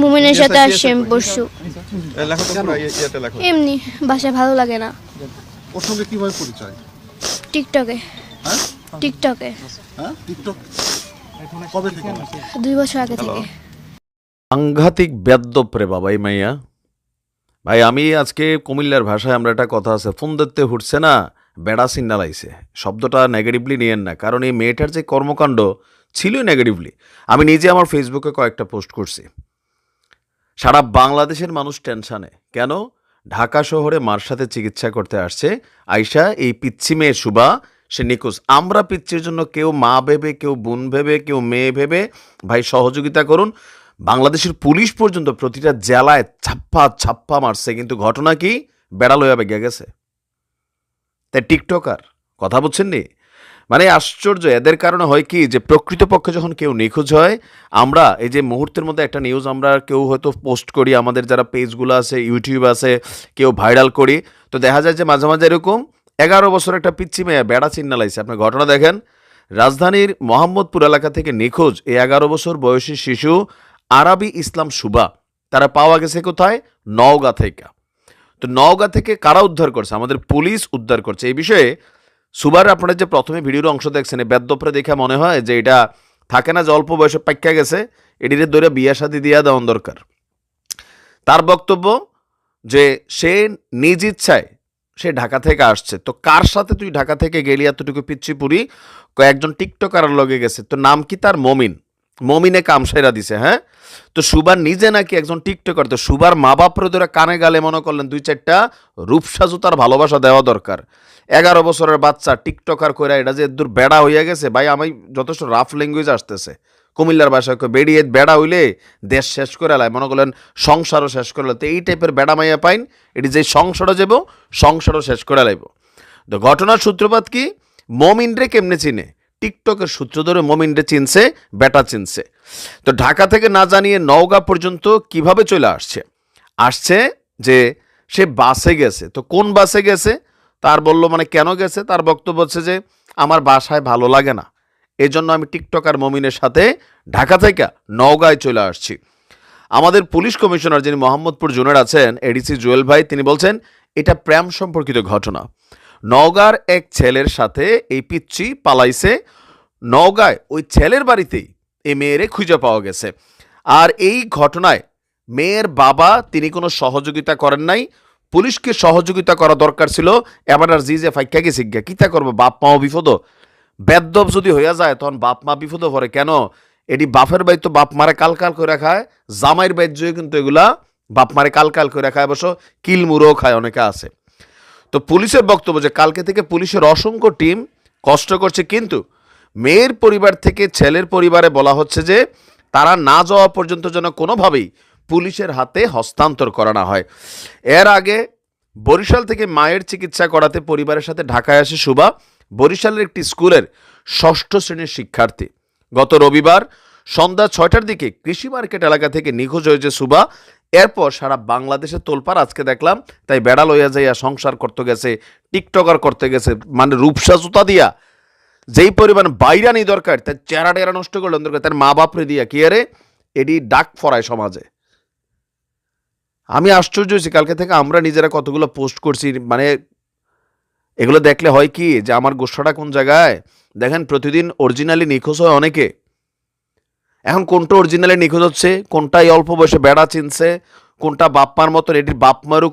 মুমিনের সাথে আসছেন পরশু। লেখো তো পুরো ইয়েতে লেখো। এমনি বাসায় ভালো লাগে না। ওর সঙ্গে কিভাবে পরিচয়? টিকটকে। হ্যাঁ টিকটকে হ্যাঁ টিকটক কবে থেকে? 2 বছর আগে থেকে। সাংঘাতিক বেদ্যপ রে বাবা এই মাইয়া। ভাই আমি আজকে কুমিল্লার ভাষায় আমরা একটা কথা আছে, ফোন দেখতে হুটছে না বেড়া সিন্না লাইছে। শব্দটা নেগেটিভলি নিয়েন না, কারণ এই মেয়েটার যে কর্মকাণ্ড ছিলই নেগেটিভলি। আমি নিজে আমার ফেসবুকে কয়েকটা পোস্ট করছি। সারা বাংলাদেশের মানুষ টেনশানে কেন? ঢাকা শহরে মার সাথে চিকিৎসা করতে আসছে আয়শা, এই পিচ্ছি মেয়ে শুভা, সে নিখোঁজ। আমরা পিচ্ছির জন্য কেউ মা ভেবে, কেউ বোন ভেবে, কেউ মেয়ে ভেবে ভাই সহযোগিতা করুন। বাংলাদেশের পুলিশ পর্যন্ত প্রতিটা জেলায় ছাপ্পা ছাপ্পা মারছে, কিন্তু ঘটনা কি? বেড়াল হয়ে বেগে গেছে। তাই টিকটকার কথা বলছেন নি, মানে আশ্চর্য। এদের কারণে হয় কি, যে প্রকৃতপক্ষে যখন কেউ নিখোঁজ হয়, আমরা এই যে মুহূর্তের মধ্যে একটা নিউজ আমরা কেউ হয়তো পোস্ট করি, আমাদের যারা পেজগুলো আছে, ইউটিউব আছে, কেউ ভাইরাল করি, তো দেখা যায় যে মাঝে মাঝে এরকম 11 বছর একটা পিচ্ছি মেয়ে বেড়া চিন্না লাইছে। আপনি ঘটনা দেখেন, রাজধানীর মোহাম্মদপুর এলাকা থেকে নিখোঁজ এই 11 বছর বয়সী শিশু আরাবি ইসলাম শুভা, তারা পাওয়া গেছে কোথায়? নওগাঁ থেকে। তো নওগাঁ থেকে কারা উদ্ধার করছে? আমাদের পুলিশ উদ্ধার করছে। এই বিষয়ে সুবার আপনারা যে প্রথমে ভিডিওর অংশ দেখছেন, এই বেদ্যপরে দেখে মনে হয় যে এটা থাকে না যে অল্প বয়সে পাক্কা গেছে, এটির দৌড়ে বিয়া শাদী দিয়া দেওয়ান দরকার। তার বক্তব্য যে সে নিজ ইচ্ছায় সে ঢাকা থেকে আসছে। তো কার সাথে তুই ঢাকা থেকে গেলি এতটুকু পিচ্ছি পুরি? কয়েকজন টিকটকার লগে গেছে। তো নাম কি তার? মমিন। মমিনে কামসাইরা দিছে। হ্যাঁ, তো সুবার নিজে নাকি একজন টিকটকার। তো সুবার মা বাপরে ধরে কানে গালে মনে করলেন 2-4টা রূপসাজু তার ভালোবাসা দেওয়া দরকার। 11 বছরের বাচ্চা টিকটকার কইরা এটা যে দূর বেড়া হইয়া গেছে ভাই, আমি যথেষ্ট রাফ ল্যাঙ্গুয়েজ আসতেছে কুমিল্লার ভাষায় বেড়িয়ে বেড়া হইলে দেশ শেষ করে লাই, মনে করলেন সংসারও শেষ করে লাই। তো এই টাইপের বেড়া মাইয়া পাইন, এটি যে সংসারও যাব, সংসারও শেষ করে লাইব। তো ঘটনার সূত্রপাত কি? মমিন রে কেমনে চিনে? টিকটকের সূত্র ধরে মমিন রে চিনছে, বেটা চিনছে। তো ঢাকা থেকে না জানিয়ে নওগাঁ পর্যন্ত কিভাবে চলে আসছে যে সে বাসে গেছে। তো কোন বাসে গেছে তার বললো, মানে কেন গেছে তার বক্তব্য হচ্ছে যে আমার বাসায় ভালো লাগে না, এই জন্য আমি টিকটকার মমিনের সাথে ঢাকা থেকে নওগাঁয় চলে আসছি। আমাদের পুলিশ কমিশনার যিনি মোহাম্মদপুর জোনের আছেন, এডিসি জুয়েল ভাই, তিনি বলছেন এটা প্রেম সম্পর্কিত ঘটনা। নওগাঁর এক ছেলের সাথে এই পিচ্ছি পালাইছে। নওগাঁয় ওই ছেলের বাড়িতেই এই মেয়েরে খুঁজে পাওয়া গেছে। আর এই ঘটনায় মেয়ের বাবা তিনি কোনো সহযোগিতা করেন নাই। পুলিশকে সহযোগিতা করা দরকার ছিল। এবার আর জি যে ফাইকা গেছে গিয়া কিতা করবো, বাপ মাও বিপদ। বেদ্যপ যদি হইয়া যায় তখন বাপ মা বিপদ পড়ে। কেন? এটি বাপের বাই তো বাপ মারে কাল কাল করে খায়, জামাইয়ের বাইর কিন্তু এগুলা বাপ মারে কাল কাল করে খায়, অবশ্য কিলমুড়ো খায়, অনেকে আছে। তো পুলিশের বক্তব্য যে কালকে থেকে পুলিশের অসংখ্য টিম কষ্ট করছে, কিন্তু মেয়ের পরিবার থেকে ছেলের পরিবারে বলা হচ্ছে যে তারা না যাওয়া পর্যন্ত যেন কোনোভাবেই পুলিশের হাতে হস্তান্তর করা না হয়। এর আগে বরিশাল থেকে মায়ের চিকিৎসা করাতে পরিবারের সাথে ঢাকায় আসে শুভা। বরিশালের একটি স্কুলের 6ষ্ঠ শ্রেণীর শিক্ষার্থী। গত রবিবার সন্ধ্যা 6টার দিকে কৃষি মার্কেট এলাকা থেকে নিখোঁজ হয়েছে শুভা। এরপর সারা বাংলাদেশে তোলপাড়। আজকে দেখলাম তাই বেড়া লইয়া যাইয়া সংসার করতে গেছে, টিকটকার করতে গেছে, মানে রূপসা জুতা দিয়া যেই পরিমাণ বাইরানি দরকার তার চেহারা টেরা নষ্ট করলেন দরকার, তার মা বাপরে দিয়া কি আরে এটি ডাক ফরায় সমাজে। আমি আশ্চর্য হয়েছি, কালকে থেকে আমরা নিজেরা কতগুলো পোস্ট করছি, মানে এগুলো দেখলে হয় কি যে আমার গোসাটা কোন জায়গায়। দেখেন প্রতিদিন অরিজিনালি নিখোঁজ হয় অনেকে। এখন কোনটা অরিজিনালি নিখোঁজ হচ্ছে, কোনটাই অল্প বয়সে বেড়া চিনছে, কোনটা বাপমার মতন, এটির বাপমারও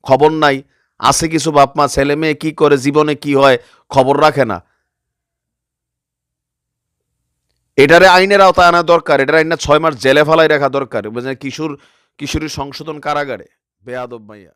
খবর নাই। আছে কিছু বাপমা ছেলে মেয়ে কি করে, জীবনে কি হয় খবর রাখে না। এটারে আইনের আওতায় আনা দরকার। এটার আইনা 6 মাস জেলে ফেলাই রাখা দরকার। কিশোরী সংশোধন কারাগারে। বেয়াদব মাইয়া।